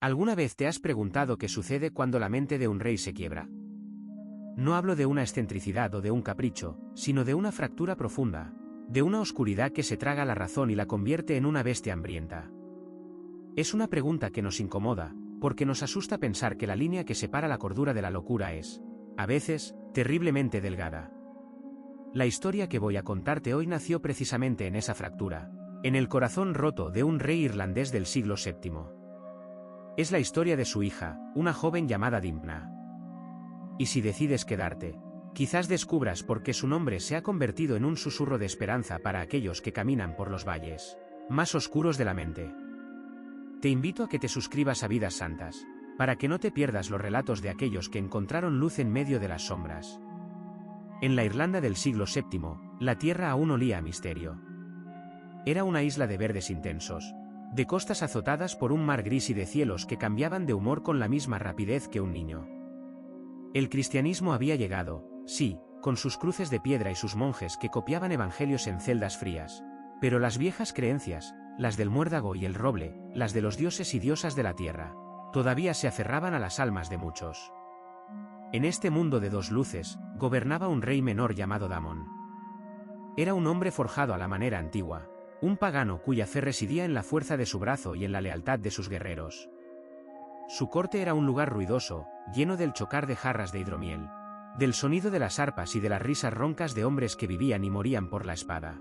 ¿Alguna vez te has preguntado qué sucede cuando la mente de un rey se quiebra? No hablo de una excentricidad o de un capricho, sino de una fractura profunda, de una oscuridad que se traga la razón y la convierte en una bestia hambrienta. Es una pregunta que nos incomoda, porque nos asusta pensar que la línea que separa la cordura de la locura es, a veces, terriblemente delgada. La historia que voy a contarte hoy nació precisamente en esa fractura, en el corazón roto de un rey irlandés del siglo VII. Es la historia de su hija, una joven llamada Dimpna. Y si decides quedarte, quizás descubras por qué su nombre se ha convertido en un susurro de esperanza para aquellos que caminan por los valles más oscuros de la mente. Te invito a que te suscribas a Vidas Santas, para que no te pierdas los relatos de aquellos que encontraron luz en medio de las sombras. En la Irlanda del siglo VII, la tierra aún olía a misterio. Era una isla de verdes intensos, de costas azotadas por un mar gris y de cielos que cambiaban de humor con la misma rapidez que un niño. El cristianismo había llegado, sí, con sus cruces de piedra y sus monjes que copiaban evangelios en celdas frías, pero las viejas creencias, las del muérdago y el roble, las de los dioses y diosas de la tierra, todavía se aferraban a las almas de muchos. En este mundo de dos luces, gobernaba un rey menor llamado Damon. Era un hombre forjado a la manera antigua, un pagano cuya fe residía en la fuerza de su brazo y en la lealtad de sus guerreros. Su corte era un lugar ruidoso, lleno del chocar de jarras de hidromiel, del sonido de las arpas y de las risas roncas de hombres que vivían y morían por la espada.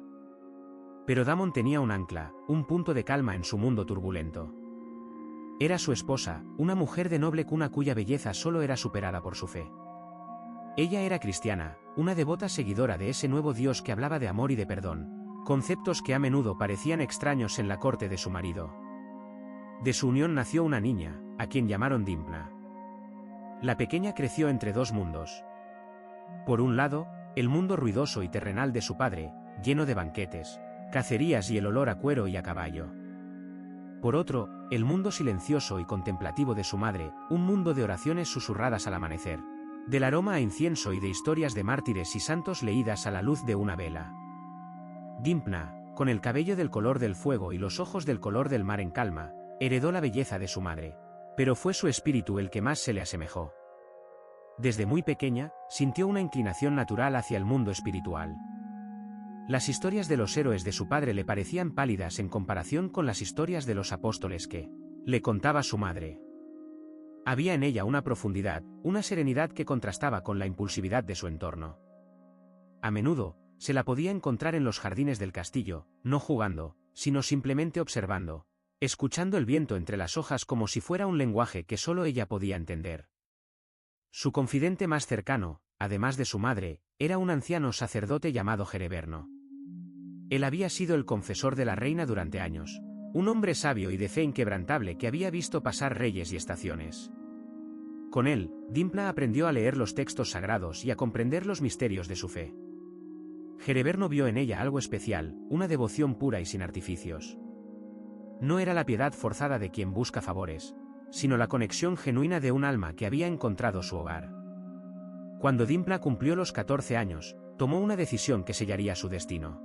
Pero Damon tenía un ancla, un punto de calma en su mundo turbulento. Era su esposa, una mujer de noble cuna cuya belleza solo era superada por su fe. Ella era cristiana, una devota seguidora de ese nuevo Dios que hablaba de amor y de perdón, conceptos que a menudo parecían extraños en la corte de su marido. De su unión nació una niña, a quien llamaron Dimpna. La pequeña creció entre dos mundos. Por un lado, el mundo ruidoso y terrenal de su padre, lleno de banquetes, cacerías y el olor a cuero y a caballo. Por otro, el mundo silencioso y contemplativo de su madre, un mundo de oraciones susurradas al amanecer, del aroma a incienso y de historias de mártires y santos leídas a la luz de una vela. Dimpna, con el cabello del color del fuego y los ojos del color del mar en calma, heredó la belleza de su madre, pero fue su espíritu el que más se le asemejó. Desde muy pequeña, sintió una inclinación natural hacia el mundo espiritual. Las historias de los héroes de su padre le parecían pálidas en comparación con las historias de los apóstoles que le contaba su madre. Había en ella una profundidad, una serenidad que contrastaba con la impulsividad de su entorno. A menudo, se la podía encontrar en los jardines del castillo, no jugando, sino simplemente observando, escuchando el viento entre las hojas como si fuera un lenguaje que solo ella podía entender. Su confidente más cercano, además de su madre, era un anciano sacerdote llamado Jereberno. Él había sido el confesor de la reina durante años, un hombre sabio y de fe inquebrantable que había visto pasar reyes y estaciones. Con él, Dimpna aprendió a leer los textos sagrados y a comprender los misterios de su fe. Jereberno vio en ella algo especial, una devoción pura y sin artificios. No era la piedad forzada de quien busca favores, sino la conexión genuina de un alma que había encontrado su hogar. Cuando Dimpna cumplió los 14 años, tomó una decisión que sellaría su destino.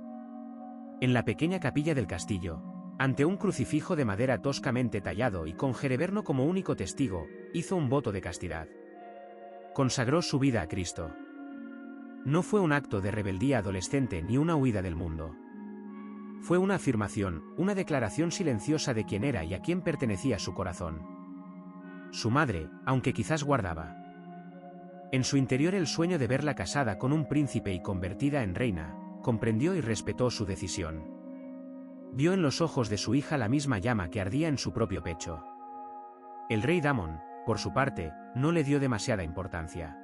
En la pequeña capilla del castillo, ante un crucifijo de madera toscamente tallado y con Jereberno como único testigo, hizo un voto de castidad. Consagró su vida a Cristo. No fue un acto de rebeldía adolescente ni una huida del mundo. Fue una afirmación, una declaración silenciosa de quién era y a quién pertenecía su corazón. Su madre, aunque quizás guardaba en su interior el sueño de verla casada con un príncipe y convertida en reina, comprendió y respetó su decisión. Vio en los ojos de su hija la misma llama que ardía en su propio pecho. El rey Damon, por su parte, no le dio demasiada importancia.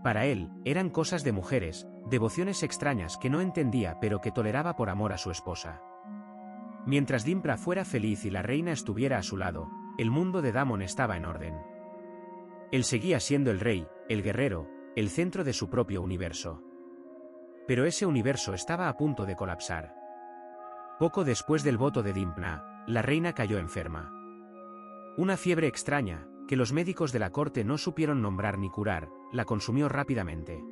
Para él, eran cosas de mujeres, devociones extrañas que no entendía pero que toleraba por amor a su esposa. Mientras Dimpna fuera feliz y la reina estuviera a su lado, el mundo de Damon estaba en orden. Él seguía siendo el rey, el guerrero, el centro de su propio universo. Pero ese universo estaba a punto de colapsar. Poco después del voto de Dimpna, la reina cayó enferma. Una fiebre extraña, que los médicos de la corte no supieron nombrar ni curar, la consumió rápidamente.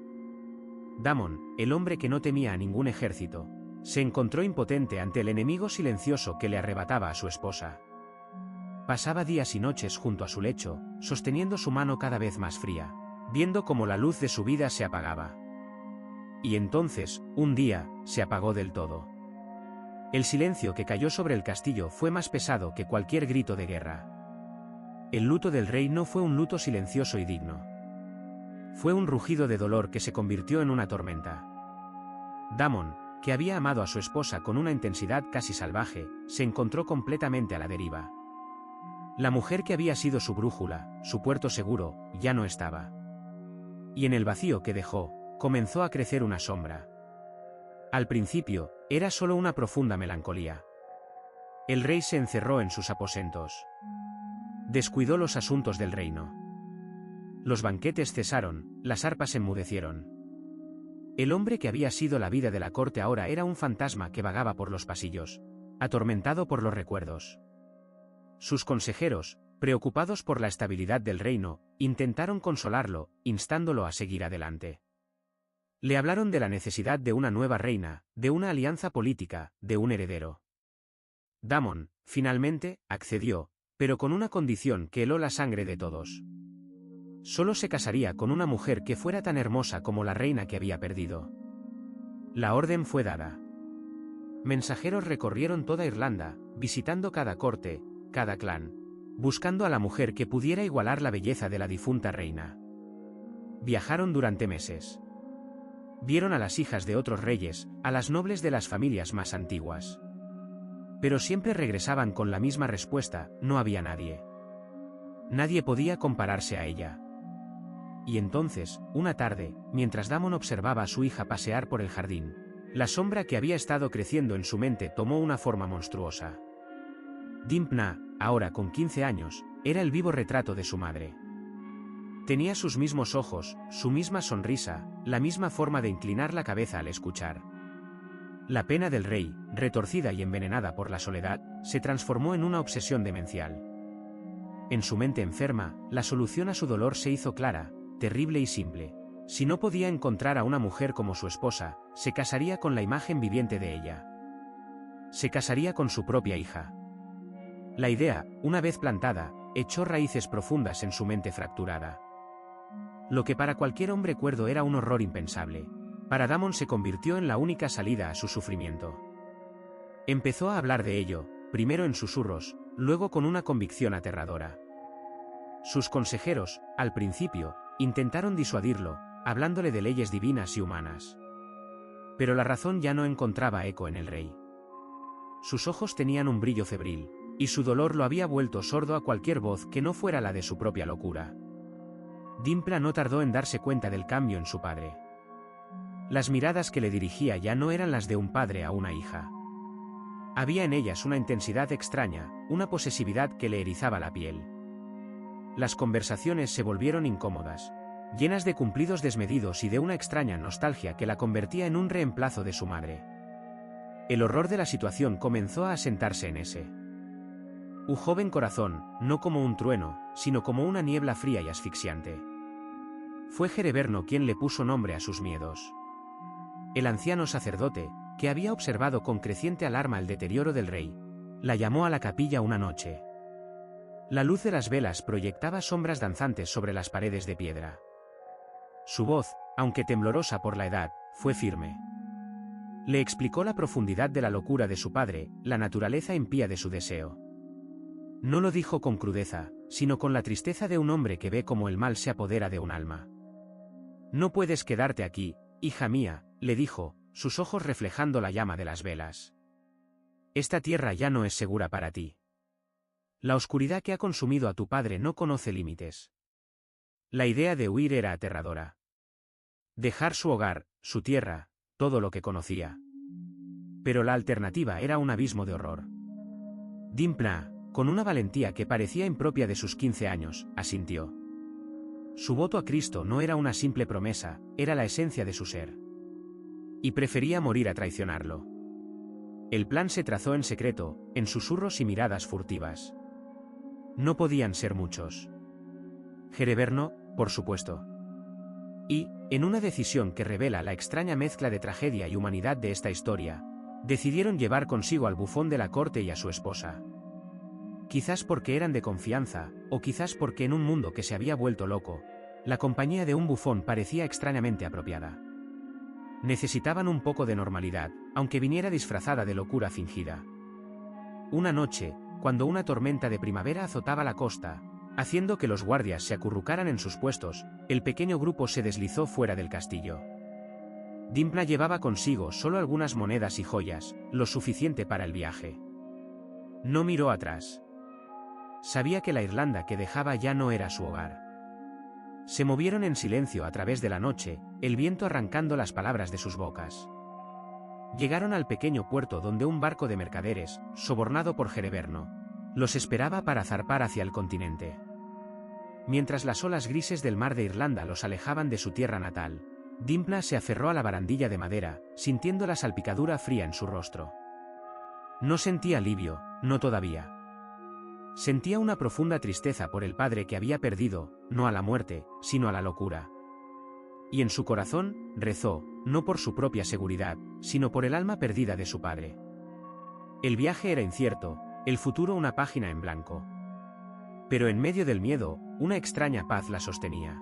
Damon, el hombre que no temía a ningún ejército, se encontró impotente ante el enemigo silencioso que le arrebataba a su esposa. Pasaba días y noches junto a su lecho, sosteniendo su mano cada vez más fría, viendo cómo la luz de su vida se apagaba. Y entonces, un día, se apagó del todo. El silencio que cayó sobre el castillo fue más pesado que cualquier grito de guerra. El luto del rey no fue un luto silencioso y digno. Fue un rugido de dolor que se convirtió en una tormenta. Damon, que había amado a su esposa con una intensidad casi salvaje, se encontró completamente a la deriva. La mujer que había sido su brújula, su puerto seguro, ya no estaba. Y en el vacío que dejó, comenzó a crecer una sombra. Al principio, era solo una profunda melancolía. El rey se encerró en sus aposentos. Descuidó los asuntos del reino. Los banquetes cesaron, las arpas enmudecieron. El hombre que había sido la vida de la corte ahora era un fantasma que vagaba por los pasillos, atormentado por los recuerdos. Sus consejeros, preocupados por la estabilidad del reino, intentaron consolarlo, instándolo a seguir adelante. Le hablaron de la necesidad de una nueva reina, de una alianza política, de un heredero. Damon, finalmente, accedió, pero con una condición que heló la sangre de todos. Solo se casaría con una mujer que fuera tan hermosa como la reina que había perdido. La orden fue dada. Mensajeros recorrieron toda Irlanda, visitando cada corte, cada clan, buscando a la mujer que pudiera igualar la belleza de la difunta reina. Viajaron durante meses. Vieron a las hijas de otros reyes, a las nobles de las familias más antiguas. Pero siempre regresaban con la misma respuesta: no había nadie. Nadie podía compararse a ella. Y entonces, una tarde, mientras Damon observaba a su hija pasear por el jardín, la sombra que había estado creciendo en su mente tomó una forma monstruosa. Dimpna, ahora con 15 años, era el vivo retrato de su madre. Tenía sus mismos ojos, su misma sonrisa, la misma forma de inclinar la cabeza al escuchar. La pena del rey, retorcida y envenenada por la soledad, se transformó en una obsesión demencial. En su mente enferma, la solución a su dolor se hizo clara, terrible y simple. Si no podía encontrar a una mujer como su esposa, se casaría con la imagen viviente de ella. Se casaría con su propia hija. La idea, una vez plantada, echó raíces profundas en su mente fracturada. Lo que para cualquier hombre cuerdo era un horror impensable, para Damon se convirtió en la única salida a su sufrimiento. Empezó a hablar de ello, primero en susurros, luego con una convicción aterradora. Sus consejeros, al principio, intentaron disuadirlo, hablándole de leyes divinas y humanas. Pero la razón ya no encontraba eco en el rey. Sus ojos tenían un brillo febril, y su dolor lo había vuelto sordo a cualquier voz que no fuera la de su propia locura. Dimpna no tardó en darse cuenta del cambio en su padre. Las miradas que le dirigía ya no eran las de un padre a una hija. Había en ellas una intensidad extraña, una posesividad que le erizaba la piel. Las conversaciones se volvieron incómodas, llenas de cumplidos desmedidos y de una extraña nostalgia que la convertía en un reemplazo de su madre. El horror de la situación comenzó a asentarse en ese joven corazón, no como un trueno, sino como una niebla fría y asfixiante. Fue Hereverno quien le puso nombre a sus miedos. El anciano sacerdote, que había observado con creciente alarma el deterioro del rey, la llamó a la capilla una noche. La luz de las velas proyectaba sombras danzantes sobre las paredes de piedra. Su voz, aunque temblorosa por la edad, fue firme. Le explicó la profundidad de la locura de su padre, la naturaleza impía de su deseo. No lo dijo con crudeza, sino con la tristeza de un hombre que ve cómo el mal se apodera de un alma. No puedes quedarte aquí, hija mía, le dijo, sus ojos reflejando la llama de las velas. Esta tierra ya no es segura para ti. La oscuridad que ha consumido a tu padre no conoce límites. La idea de huir era aterradora. Dejar su hogar, su tierra, todo lo que conocía. Pero la alternativa era un abismo de horror. Dimpna, con una valentía que parecía impropia de sus 15 años, asintió. Su voto a Cristo no era una simple promesa, era la esencia de su ser. Y prefería morir a traicionarlo. El plan se trazó en secreto, en susurros y miradas furtivas. No podían ser muchos. Hereverno, por supuesto. Y, en una decisión que revela la extraña mezcla de tragedia y humanidad de esta historia, decidieron llevar consigo al bufón de la corte y a su esposa. Quizás porque eran de confianza, o quizás porque en un mundo que se había vuelto loco, la compañía de un bufón parecía extrañamente apropiada. Necesitaban un poco de normalidad, aunque viniera disfrazada de locura fingida. Una noche, cuando una tormenta de primavera azotaba la costa, haciendo que los guardias se acurrucaran en sus puestos, el pequeño grupo se deslizó fuera del castillo. Dimpna llevaba consigo solo algunas monedas y joyas, lo suficiente para el viaje. No miró atrás. Sabía que la Irlanda que dejaba ya no era su hogar. Se movieron en silencio a través de la noche, el viento arrancando las palabras de sus bocas. Llegaron al pequeño puerto donde un barco de mercaderes, sobornado por Hereverno, los esperaba para zarpar hacia el continente. Mientras las olas grises del mar de Irlanda los alejaban de su tierra natal, Dimpna se aferró a la barandilla de madera, sintiendo la salpicadura fría en su rostro. No sentía alivio, no todavía. Sentía una profunda tristeza por el padre que había perdido, no a la muerte, sino a la locura. Y en su corazón, rezó, no por su propia seguridad, sino por el alma perdida de su padre. El viaje era incierto, el futuro una página en blanco. Pero en medio del miedo, una extraña paz la sostenía.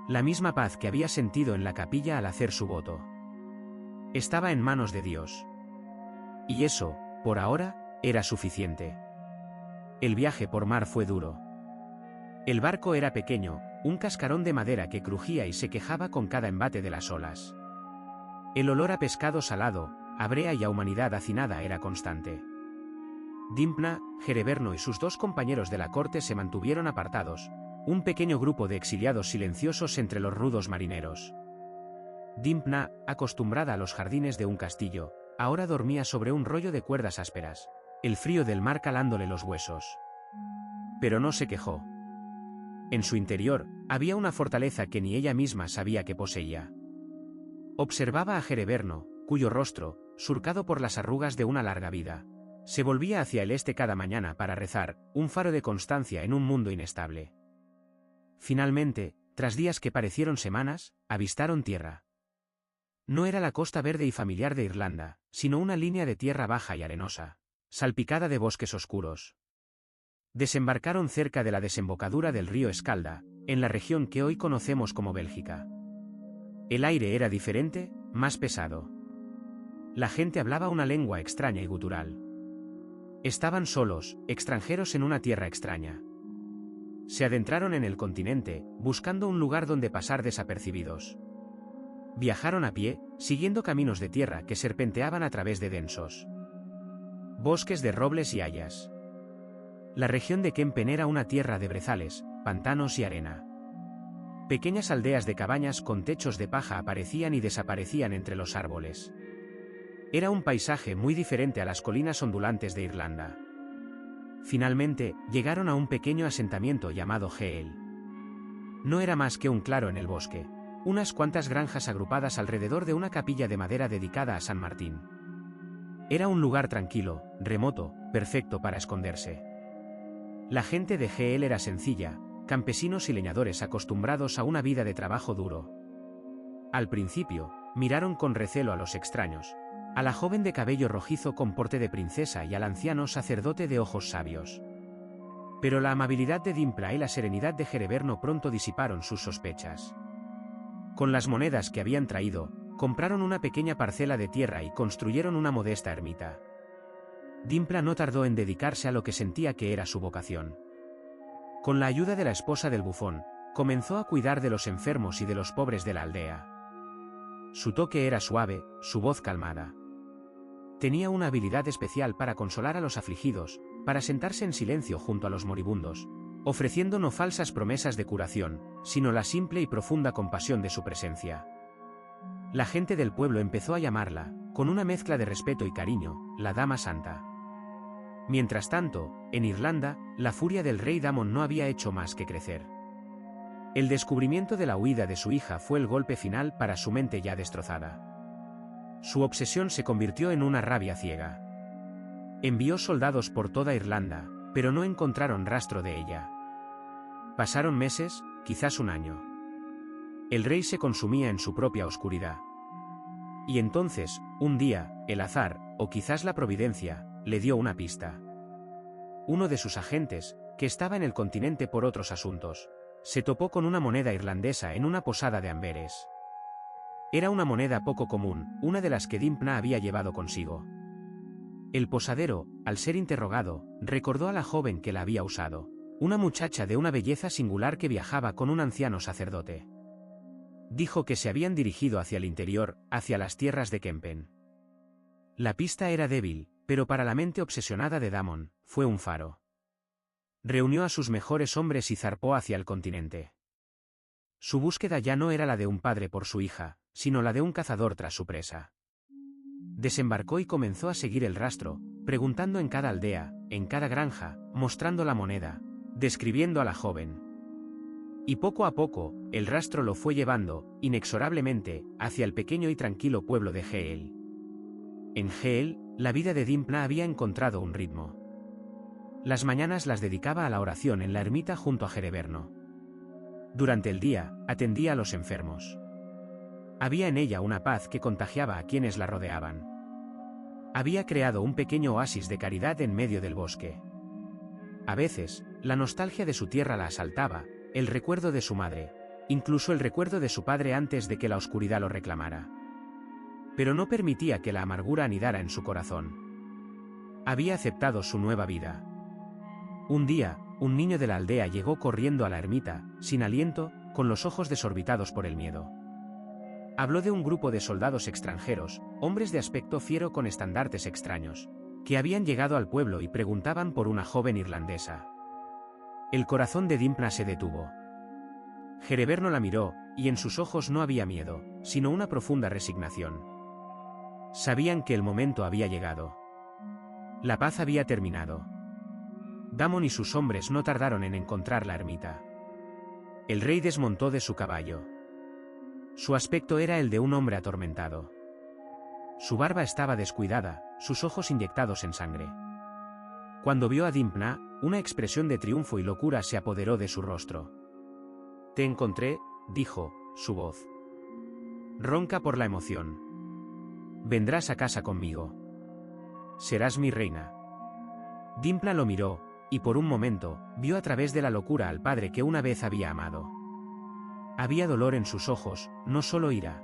La misma paz que había sentido en la capilla al hacer su voto. Estaba en manos de Dios. Y eso, por ahora, era suficiente. El viaje por mar fue duro. El barco era pequeño, un cascarón de madera que crujía y se quejaba con cada embate de las olas. El olor a pescado salado, a brea y a humanidad hacinada era constante. Dimpna, Hereverno y sus dos compañeros de la corte se mantuvieron apartados, un pequeño grupo de exiliados silenciosos entre los rudos marineros. Dimpna, acostumbrada a los jardines de un castillo, ahora dormía sobre un rollo de cuerdas ásperas, el frío del mar calándole los huesos. Pero no se quejó. En su interior, había una fortaleza que ni ella misma sabía que poseía. Observaba a Hereverno, cuyo rostro, surcado por las arrugas de una larga vida, se volvía hacia el este cada mañana para rezar, un faro de constancia en un mundo inestable. Finalmente, tras días que parecieron semanas, avistaron tierra. No era la costa verde y familiar de Irlanda, sino una línea de tierra baja y arenosa, salpicada de bosques oscuros. Desembarcaron cerca de la desembocadura del río Escalda, en la región que hoy conocemos como Bélgica. El aire era diferente, más pesado. La gente hablaba una lengua extraña y gutural. Estaban solos, extranjeros en una tierra extraña. Se adentraron en el continente, buscando un lugar donde pasar desapercibidos. Viajaron a pie, siguiendo caminos de tierra que serpenteaban a través de densos bosques de robles y hayas. La región de Kempen era una tierra de brezales, pantanos y arena. Pequeñas aldeas de cabañas con techos de paja aparecían y desaparecían entre los árboles. Era un paisaje muy diferente a las colinas ondulantes de Irlanda. Finalmente, llegaron a un pequeño asentamiento llamado Geel. No era más que un claro en el bosque, unas cuantas granjas agrupadas alrededor de una capilla de madera dedicada a San Martín. Era un lugar tranquilo, remoto, perfecto para esconderse. La gente de Geel era sencilla, campesinos y leñadores acostumbrados a una vida de trabajo duro. Al principio, miraron con recelo a los extraños, a la joven de cabello rojizo con porte de princesa y al anciano sacerdote de ojos sabios. Pero la amabilidad de Dimpna y la serenidad de Hereverno pronto disiparon sus sospechas. Con las monedas que habían traído, compraron una pequeña parcela de tierra y construyeron una modesta ermita. Dimpna no tardó en dedicarse a lo que sentía que era su vocación. Con la ayuda de la esposa del bufón, comenzó a cuidar de los enfermos y de los pobres de la aldea. Su toque era suave, su voz calmada. Tenía una habilidad especial para consolar a los afligidos, para sentarse en silencio junto a los moribundos, ofreciendo no falsas promesas de curación, sino la simple y profunda compasión de su presencia. La gente del pueblo empezó a llamarla, con una mezcla de respeto y cariño, la Dama Santa. Mientras tanto, en Irlanda, la furia del rey Damon no había hecho más que crecer. El descubrimiento de la huida de su hija fue el golpe final para su mente ya destrozada. Su obsesión se convirtió en una rabia ciega. Envió soldados por toda Irlanda, pero no encontraron rastro de ella. Pasaron meses, quizás un año. El rey se consumía en su propia oscuridad. Y entonces, un día, el azar, o quizás la providencia, le dio una pista. uno de sus agentes, que estaba en el continente por otros asuntos, se topó con una moneda irlandesa en una posada de Amberes. Era una moneda poco común, una de las que Dimpna había llevado consigo. El posadero, al ser interrogado, recordó a la joven que la había usado, una muchacha de una belleza singular que viajaba con un anciano sacerdote. Dijo que se habían dirigido hacia el interior, hacia las tierras de Kempen. La pista era débil, pero para la mente obsesionada de Damon, fue un faro. Reunió a sus mejores hombres y zarpó hacia el continente. Su búsqueda ya no era la de un padre por su hija, sino la de un cazador tras su presa. Desembarcó y comenzó a seguir el rastro, preguntando en cada aldea, en cada granja, mostrando la moneda, describiendo a la joven. Y poco a poco, el rastro lo fue llevando, inexorablemente, hacia el pequeño y tranquilo pueblo de Geel. En Geel, la vida de Dimpna había encontrado un ritmo. Las mañanas las dedicaba a la oración en la ermita junto a Jereverno. Durante el día, atendía a los enfermos. Había en ella una paz que contagiaba a quienes la rodeaban. Había creado un pequeño oasis de caridad en medio del bosque. A veces, la nostalgia de su tierra la asaltaba, el recuerdo de su madre, incluso el recuerdo de su padre antes de que la oscuridad lo reclamara. Pero no permitía que la amargura anidara en su corazón. Había aceptado su nueva vida. Un día, un niño de la aldea llegó corriendo a la ermita, sin aliento, con los ojos desorbitados por el miedo. Habló de un grupo de soldados extranjeros, hombres de aspecto fiero con estandartes extraños, que habían llegado al pueblo y preguntaban por una joven irlandesa. El corazón de Dimpna se detuvo. Jereverno la miró, y en sus ojos no había miedo, sino una profunda resignación. Sabían que el momento había llegado. La paz había terminado. Damon y sus hombres no tardaron en encontrar la ermita. El rey desmontó de su caballo. Su aspecto era el de un hombre atormentado. Su barba estaba descuidada, sus ojos inyectados en sangre. Cuando vio a Dimpna, una expresión de triunfo y locura se apoderó de su rostro. «Te encontré», dijo, su voz ronca por la emoción. «Vendrás a casa conmigo. Serás mi reina». Dimpna lo miró, y por un momento, vio a través de la locura al padre que una vez había amado. Había dolor en sus ojos, no solo ira.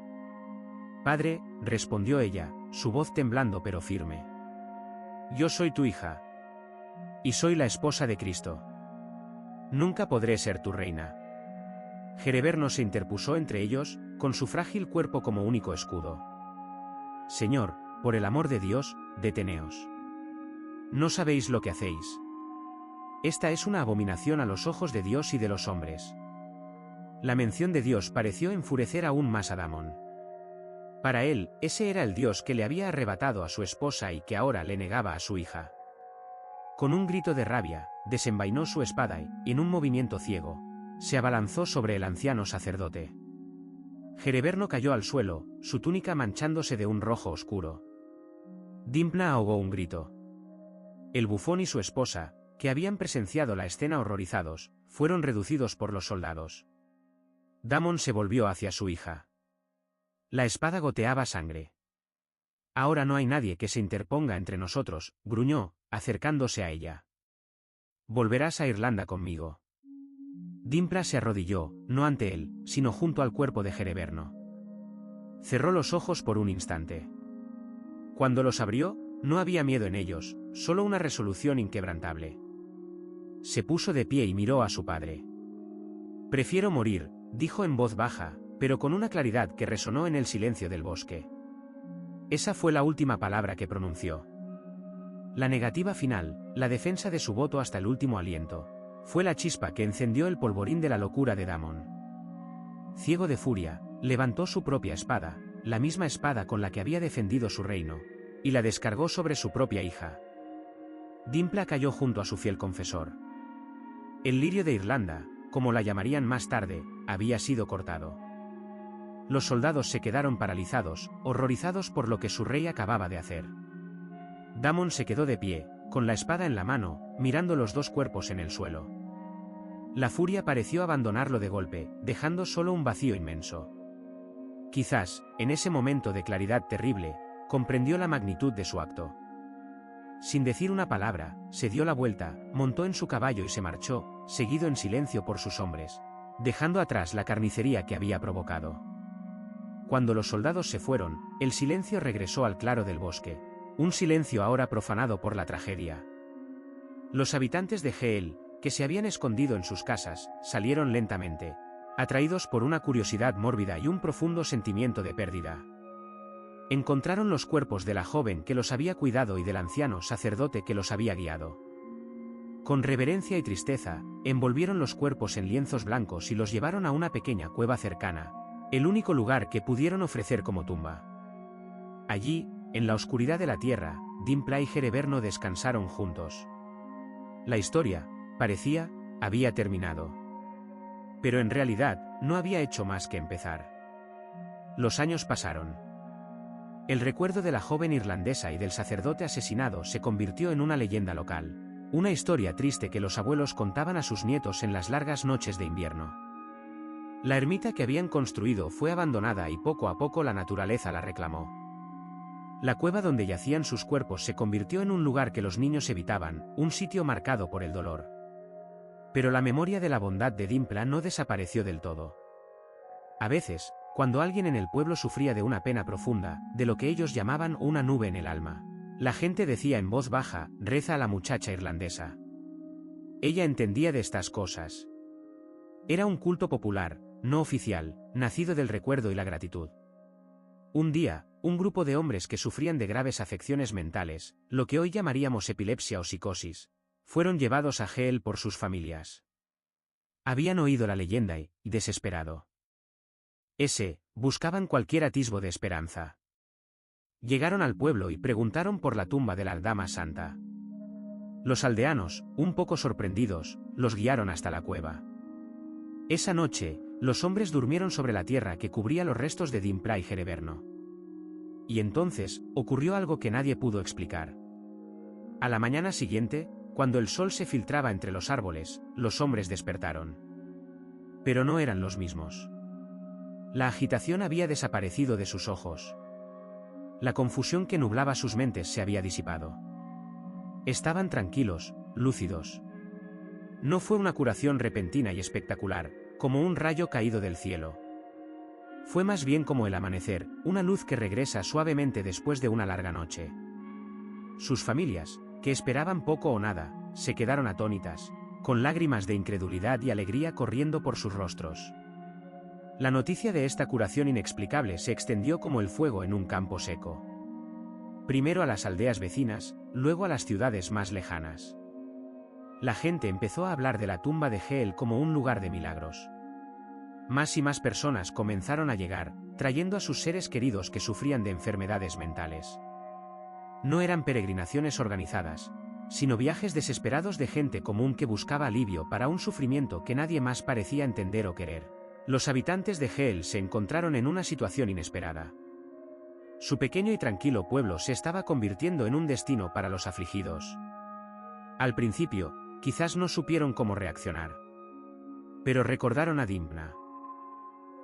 «Padre», respondió ella, su voz temblando pero firme. «Yo soy tu hija. Y soy la esposa de Cristo. Nunca podré ser tu reina». Jereverno se interpuso entre ellos, con su frágil cuerpo como único escudo. «Señor, por el amor de Dios, deteneos. No sabéis lo que hacéis. Esta es una abominación a los ojos de Dios y de los hombres». La mención de Dios pareció enfurecer aún más a Damon. Para él, ese era el Dios que le había arrebatado a su esposa y que ahora le negaba a su hija. Con un grito de rabia, desenvainó su espada y, en un movimiento ciego, se abalanzó sobre el anciano sacerdote. Jereverno cayó al suelo, su túnica manchándose de un rojo oscuro. Dimpna ahogó un grito. El bufón y su esposa, que habían presenciado la escena horrorizados, fueron reducidos por los soldados. Damon se volvió hacia su hija. La espada goteaba sangre. «Ahora no hay nadie que se interponga entre nosotros», gruñó, acercándose a ella. «Volverás a Irlanda conmigo». Dimpna se arrodilló, no ante él, sino junto al cuerpo de Jereverno. Cerró los ojos por un instante. Cuando los abrió, no había miedo en ellos, solo una resolución inquebrantable. Se puso de pie y miró a su padre. «Prefiero morir», dijo en voz baja, pero con una claridad que resonó en el silencio del bosque. Esa fue la última palabra que pronunció. La negativa final, la defensa de su voto hasta el último aliento, fue la chispa que encendió el polvorín de la locura de Damon. Ciego de furia, levantó su propia espada, la misma espada con la que había defendido su reino, y la descargó sobre su propia hija. Dimpna cayó junto a su fiel confesor. El lirio de Irlanda, como la llamarían más tarde, había sido cortado. Los soldados se quedaron paralizados, horrorizados por lo que su rey acababa de hacer. Damon se quedó de pie, con la espada en la mano, mirando los dos cuerpos en el suelo. La furia pareció abandonarlo de golpe, dejando solo un vacío inmenso. Quizás, en ese momento de claridad terrible, comprendió la magnitud de su acto. Sin decir una palabra, se dio la vuelta, montó en su caballo y se marchó, seguido en silencio por sus hombres, dejando atrás la carnicería que había provocado. Cuando los soldados se fueron, el silencio regresó al claro del bosque, un silencio ahora profanado por la tragedia. Los habitantes de Geel, que se habían escondido en sus casas, salieron lentamente, atraídos por una curiosidad mórbida y un profundo sentimiento de pérdida. Encontraron los cuerpos de la joven que los había cuidado y del anciano sacerdote que los había guiado. Con reverencia y tristeza, envolvieron los cuerpos en lienzos blancos y los llevaron a una pequeña cueva cercana, el único lugar que pudieron ofrecer como tumba. Allí, en la oscuridad de la tierra, Dimpla y Hereverno descansaron juntos. La historia, parecía, había terminado. Pero en realidad, no había hecho más que empezar. Los años pasaron. El recuerdo de la joven irlandesa y del sacerdote asesinado se convirtió en una leyenda local, una historia triste que los abuelos contaban a sus nietos en las largas noches de invierno. La ermita que habían construido fue abandonada y poco a poco la naturaleza la reclamó. La cueva donde yacían sus cuerpos se convirtió en un lugar que los niños evitaban, un sitio marcado por el dolor. Pero la memoria de la bondad de Dimpla no desapareció del todo. A veces, cuando alguien en el pueblo sufría de una pena profunda, de lo que ellos llamaban una nube en el alma, la gente decía en voz baja: reza a la muchacha irlandesa. Ella entendía de estas cosas. Era un culto popular, no oficial, nacido del recuerdo y la gratitud. Un día, un grupo de hombres que sufrían de graves afecciones mentales, lo que hoy llamaríamos epilepsia o psicosis, fueron llevados a Geel por sus familias. Habían oído la leyenda y, desesperado, buscaban cualquier atisbo de esperanza. Llegaron al pueblo y preguntaron por la tumba de la Aldama Santa. Los aldeanos, un poco sorprendidos, los guiaron hasta la cueva. Esa noche, los hombres durmieron sobre la tierra que cubría los restos de Dimpla y Hereverno. Y entonces, ocurrió algo que nadie pudo explicar. A la mañana siguiente, cuando el sol se filtraba entre los árboles, los hombres despertaron. Pero no eran los mismos. La agitación había desaparecido de sus ojos. La confusión que nublaba sus mentes se había disipado. Estaban tranquilos, lúcidos. No fue una curación repentina y espectacular, como un rayo caído del cielo. Fue más bien como el amanecer, una luz que regresa suavemente después de una larga noche. Sus familias, que esperaban poco o nada, se quedaron atónitas, con lágrimas de incredulidad y alegría corriendo por sus rostros. La noticia de esta curación inexplicable se extendió como el fuego en un campo seco. Primero a las aldeas vecinas, luego a las ciudades más lejanas. La gente empezó a hablar de la tumba de Geel como un lugar de milagros. Más y más personas comenzaron a llegar, trayendo a sus seres queridos que sufrían de enfermedades mentales. No eran peregrinaciones organizadas, sino viajes desesperados de gente común que buscaba alivio para un sufrimiento que nadie más parecía entender o querer. Los habitantes de Geel se encontraron en una situación inesperada. Su pequeño y tranquilo pueblo se estaba convirtiendo en un destino para los afligidos. Al principio, quizás no supieron cómo reaccionar. Pero recordaron a Dimpla.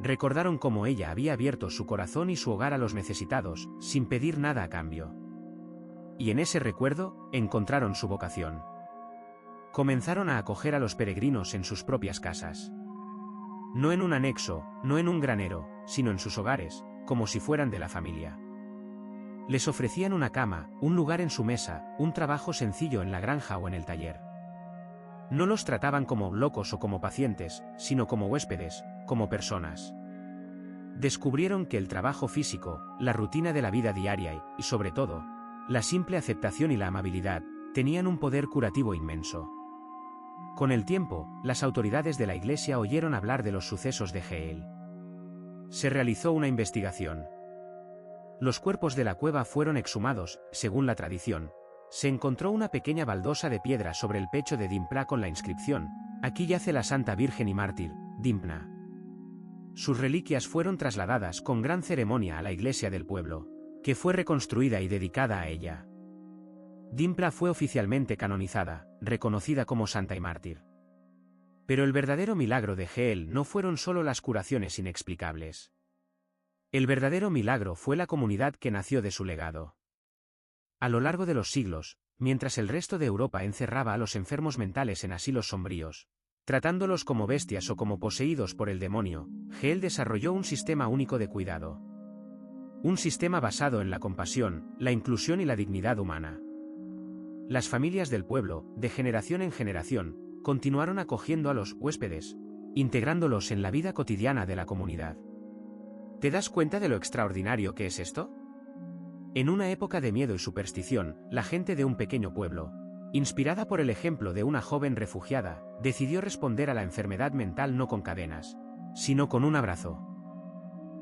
Recordaron cómo ella había abierto su corazón y su hogar a los necesitados, sin pedir nada a cambio. Y en ese recuerdo, encontraron su vocación. Comenzaron a acoger a los peregrinos en sus propias casas. No en un anexo, no en un granero, sino en sus hogares, como si fueran de la familia. Les ofrecían una cama, un lugar en su mesa, un trabajo sencillo en la granja o en el taller. No los trataban como locos o como pacientes, sino como huéspedes, como personas. Descubrieron que el trabajo físico, la rutina de la vida diaria y, sobre todo, la simple aceptación y la amabilidad, tenían un poder curativo inmenso. Con el tiempo, las autoridades de la iglesia oyeron hablar de los sucesos de Geel. Se realizó una investigación. Los cuerpos de la cueva fueron exhumados, según la tradición. Se encontró una pequeña baldosa de piedra sobre el pecho de Dimpla con la inscripción: aquí yace la Santa Virgen y Mártir, Dimpla. Sus reliquias fueron trasladadas con gran ceremonia a la iglesia del pueblo, que fue reconstruida y dedicada a ella. Dimpla fue oficialmente canonizada, reconocida como santa y mártir. Pero el verdadero milagro de Geel no fueron solo las curaciones inexplicables. El verdadero milagro fue la comunidad que nació de su legado. A lo largo de los siglos, mientras el resto de Europa encerraba a los enfermos mentales en asilos sombríos, tratándolos como bestias o como poseídos por el demonio, Geel desarrolló un sistema único de cuidado. Un sistema basado en la compasión, la inclusión y la dignidad humana. Las familias del pueblo, de generación en generación, continuaron acogiendo a los huéspedes, integrándolos en la vida cotidiana de la comunidad. ¿Te das cuenta de lo extraordinario que es esto? En una época de miedo y superstición, la gente de un pequeño pueblo, inspirada por el ejemplo de una joven refugiada, decidió responder a la enfermedad mental no con cadenas, sino con un abrazo.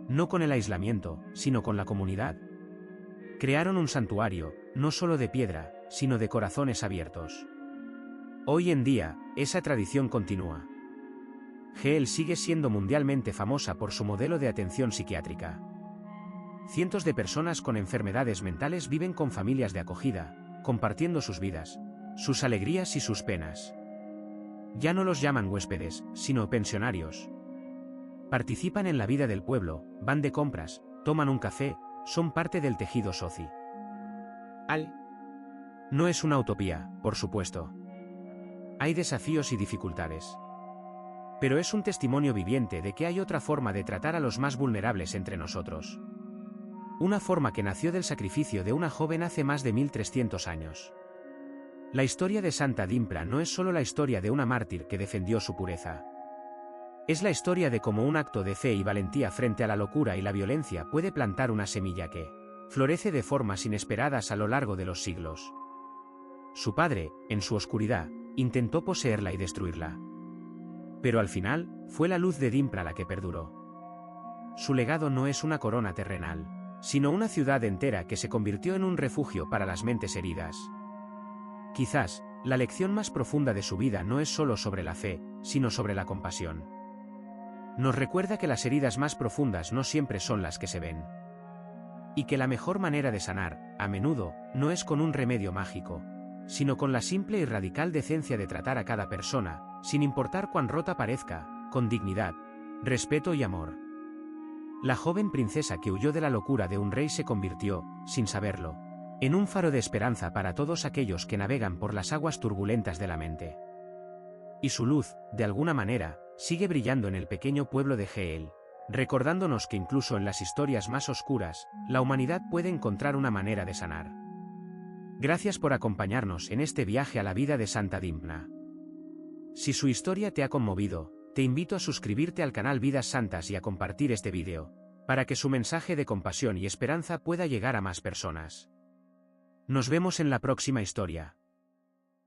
No con el aislamiento, sino con la comunidad. Crearon un santuario, no solo de piedra, sino de corazones abiertos. Hoy en día, esa tradición continúa. Geel sigue siendo mundialmente famosa por su modelo de atención psiquiátrica. Cientos de personas con enfermedades mentales viven con familias de acogida, compartiendo sus vidas, sus alegrías y sus penas. Ya no los llaman huéspedes, sino pensionarios. Participan en la vida del pueblo, van de compras, toman un café, son parte del tejido social. No es una utopía, por supuesto. Hay desafíos y dificultades. Pero es un testimonio viviente de que hay otra forma de tratar a los más vulnerables entre nosotros. Una forma que nació del sacrificio de una joven hace más de 1300 años. La historia de Santa Dimpla no es solo la historia de una mártir que defendió su pureza. Es la historia de cómo un acto de fe y valentía frente a la locura y la violencia puede plantar una semilla que florece de formas inesperadas a lo largo de los siglos. Su padre, en su oscuridad, intentó poseerla y destruirla. Pero al final, fue la luz de Dimpla la que perduró. Su legado no es una corona terrenal, sino una ciudad entera que se convirtió en un refugio para las mentes heridas. Quizás, la lección más profunda de su vida no es solo sobre la fe, sino sobre la compasión. Nos recuerda que las heridas más profundas no siempre son las que se ven. Y que la mejor manera de sanar, a menudo, no es con un remedio mágico, sino con la simple y radical decencia de tratar a cada persona, sin importar cuán rota parezca, con dignidad, respeto y amor. La joven princesa que huyó de la locura de un rey se convirtió, sin saberlo, en un faro de esperanza para todos aquellos que navegan por las aguas turbulentas de la mente. Y su luz, de alguna manera, sigue brillando en el pequeño pueblo de Geel, recordándonos que incluso en las historias más oscuras, la humanidad puede encontrar una manera de sanar. Gracias por acompañarnos en este viaje a la vida de Santa Dimpla. Si su historia te ha conmovido, te invito a suscribirte al canal Vidas Santas y a compartir este vídeo, para que su mensaje de compasión y esperanza pueda llegar a más personas. Nos vemos en la próxima historia.